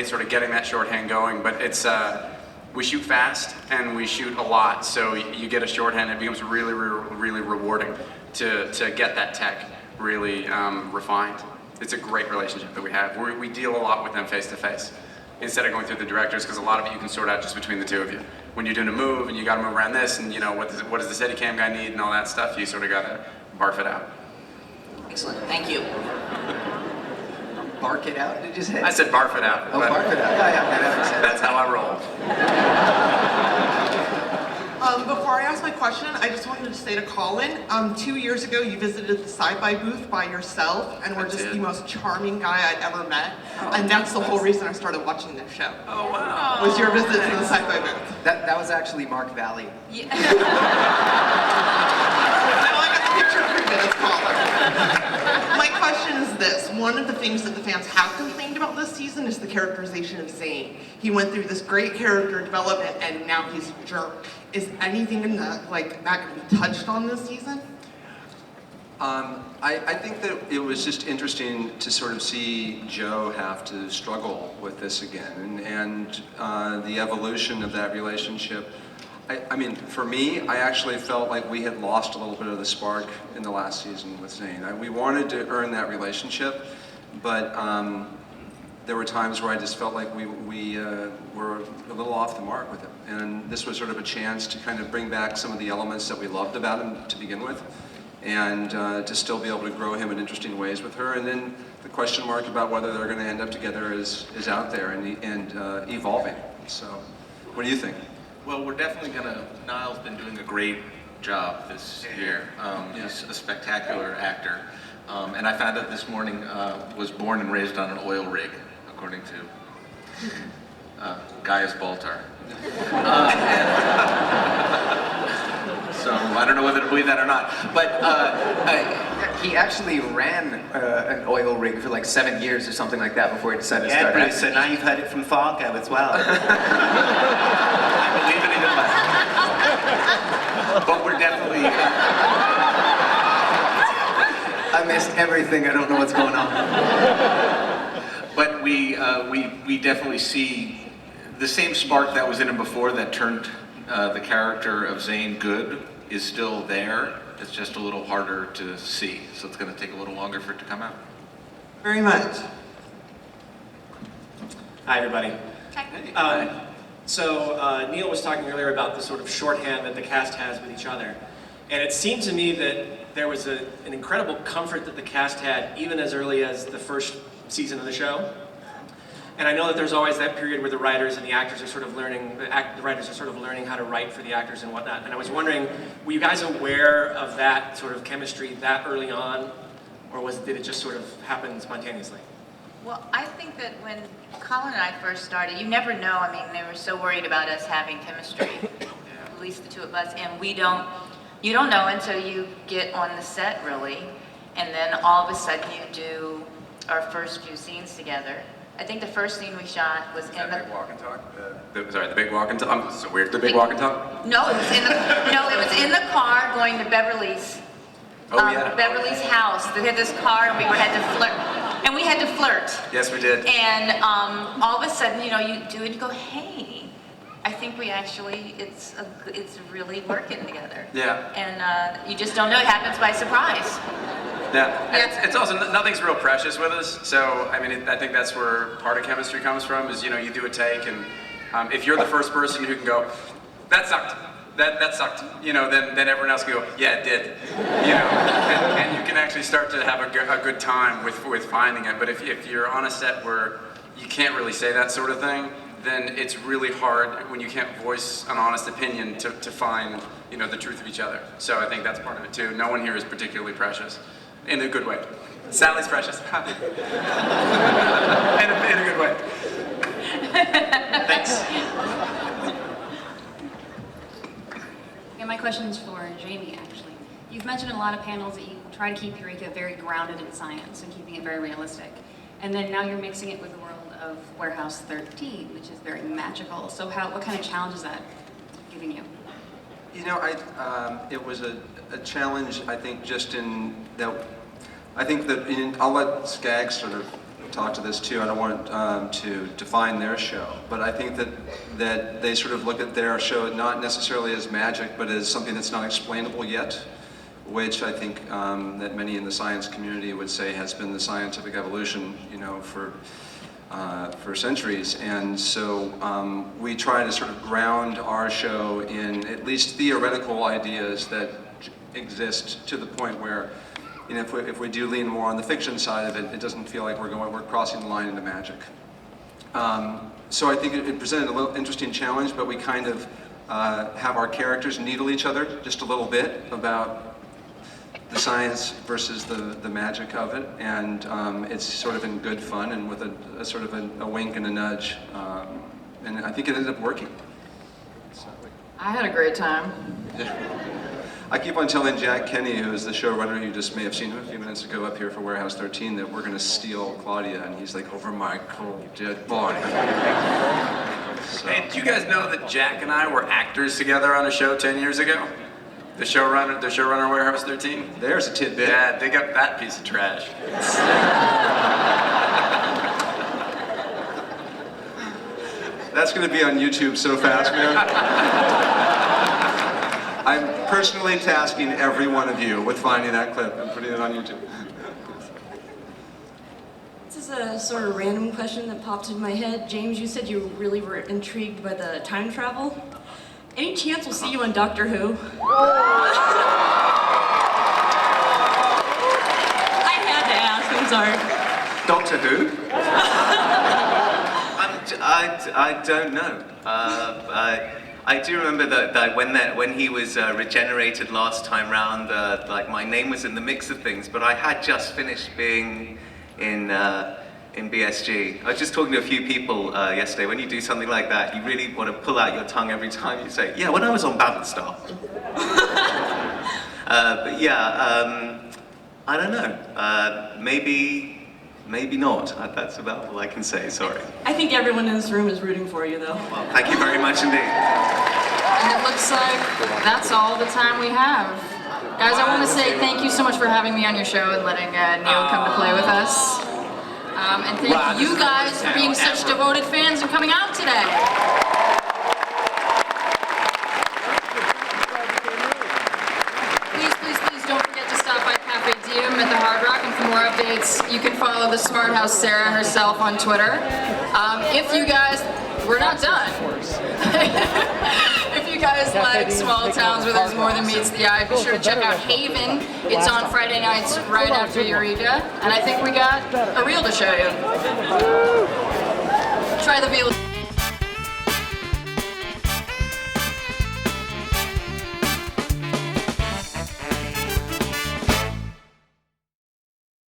sort of getting that shorthand going, but it's, we shoot fast and we shoot a lot, so you get a shorthand, it becomes really, really rewarding to get that tech really refined. It's a great relationship that we have. We deal a lot with them face to face instead of going through the directors, because a lot of it you can sort out just between the two of you. When you're doing a move and you got to move around this, and you know what does the Steadicam guy need and all that stuff, you sort of got to barf it out. Excellent, thank you. Bark it out, did you say? I said barf it out. Oh, barf it out. Yeah, that makes sense. That's how I roll. Before I ask my question, I just wanted to say to Colin, 2 years ago you visited the sci-fi booth by yourself and were just the most charming guy I'd ever met. And that's the whole reason I started watching this show. Oh, wow. Was your visit to the sci-fi booth. That was actually Mark Valley. Yeah. I got the picture 3 minutes, Colin. My question is this. One of the things that the fans have complained about this season is the characterization of Zane. He went through this great character development and now he's a jerk. Is anything in that, like, that going to be touched on this season? I think that it was just interesting to sort of see Joe have to struggle with this again, and the evolution of that relationship. I mean, for me, I actually felt like we had lost a little bit of the spark in the last season with Zane. We wanted to earn that relationship, but there were times where I just felt like we were a little off the mark with him. And this was sort of a chance to kind of bring back some of the elements that we loved about him to begin with, and to still be able to grow him in interesting ways with her. And then the question mark about whether they're going to end up together is out there and evolving. So, what do you think? Well, we're definitely Niall's been doing a great job this year. He's a spectacular actor. And I found out this morning was born and raised on an oil rig, according to Gaius Baltar. So I don't know whether to believe that or not. But He actually ran an oil rig for like 7 years or something like that before he decided to start Bruce, acting. so now you've heard it from Fargo as well. I believe it even less. But we're definitely... I missed everything. I don't know what's going on. But we definitely see the same spark that was in him before that turned the character of Zane good is still there. It's just a little harder to see, so it's going to take a little longer for it to come out. Very much. Hi, everybody. Hi. So Neil was talking earlier about the sort of shorthand that the cast has with each other. And it seemed to me that there was an incredible comfort that the cast had even as early as the first season of the show. And I know that there's always that period where the writers and the actors are sort of learning, the writers are sort of learning how to write for the actors and whatnot. And I was wondering, were you guys aware of that sort of chemistry that early on? Or did it just sort of happen spontaneously? Well, I think that when Colin and I first started, you never know. I mean, they were so worried about us having chemistry, at least the two of us, and you don't know until you get on the set, really. And then all of a sudden you do our first few scenes together. I think the first scene we shot was in the... big walk and talk? Sorry, the big walk and talk? I'm so weird. The big walk and talk? No, it was in the car going to Beverly's. Oh, yeah. Beverly's house. They had this car and we had to flirt. And we had to flirt. Yes, we did. And all of a sudden, you do it and you go, hey, I think we actually, it's really working together. Yeah. And you just don't know, it happens by surprise. Yeah, and it's also, nothing's real precious with us, so, I mean, I think that's where part of chemistry comes from, is, you do a take, and if you're the first person who can go, that sucked, that sucked, then everyone else can go, yeah, it did, and you can actually start to have a good time with finding it, but if you're on a set where you can't really say that sort of thing, then it's really hard when you can't voice an honest opinion to find, the truth of each other. So I think that's part of it too. No one here is particularly precious. In a good way. Sally's precious. in a good way. Thanks. Yeah, my question's for Jamie, actually. You've mentioned in a lot of panels that you try to keep Eureka very grounded in science and keeping it very realistic. And then now you're mixing it with the world of Warehouse 13, which is very magical. So what kind of challenge is that giving you? It was a challenge, I think, just in that, I'll let Skaggs sort of talk to this too. I don't want to define their show, but I think that they sort of look at their show not necessarily as magic, but as something that's not explainable yet, which I think that many in the science community would say has been the scientific evolution, you know, for centuries. And so we try to sort of ground our show in at least theoretical ideas that exist to the point where, you know, if we do lean more on the fiction side of it, it doesn't feel like we're crossing the line into magic. So I think it presented a little interesting challenge, but we kind of have our characters needle each other just a little bit about the science versus the magic of it, and it's sort of in good fun and with a sort of a wink and a nudge, and I think it ended up working. So. I had a great time. I keep on telling Jack Kenny, who is the showrunner, you just may have seen him a few minutes ago up here for Warehouse 13, that we're going to steal Claudia, and he's like, over my cold, dead body. So. Hey, do you guys know that Jack and I were actors together on a show 10 years ago? The showrunner of Warehouse 13? There's a tidbit. Yeah, dig up that piece of trash. That's going to be on YouTube so fast, man. I'm personally tasking every one of you with finding that clip and putting it on YouTube. This is a sort of random question that popped in my head. James, you said you really were intrigued by the time travel. Any chance we'll see you on Doctor Who? I had to ask, I'm sorry. Doctor Who? I don't know. I do remember that when he was regenerated last time round, like my name was in the mix of things, but I had just finished being in BSG. I was just talking to a few people yesterday. When you do something like that, you really want to pull out your tongue every time you say, yeah, when I was on Battlestar. But yeah, I don't know. Maybe not. That's about all I can say, sorry. I think everyone in this room is rooting for you, though. Well, thank you very much indeed. And it looks like that's all the time we have. Guys, I want to say thank you so much for having me on your show and letting Neil come to play with us. And thank you guys for being such devoted fans and coming out today. Please don't forget to stop by Cafe Diem at the Hard Rock, and for more updates, you can follow the Smart House Sarah herself on Twitter. If you guys, we're not done. If you guys like small towns where there's more than meets the eye, be sure to check out Haven. It's on Friday nights right after Eureka, and I think we got a reel to show you. Try the veal.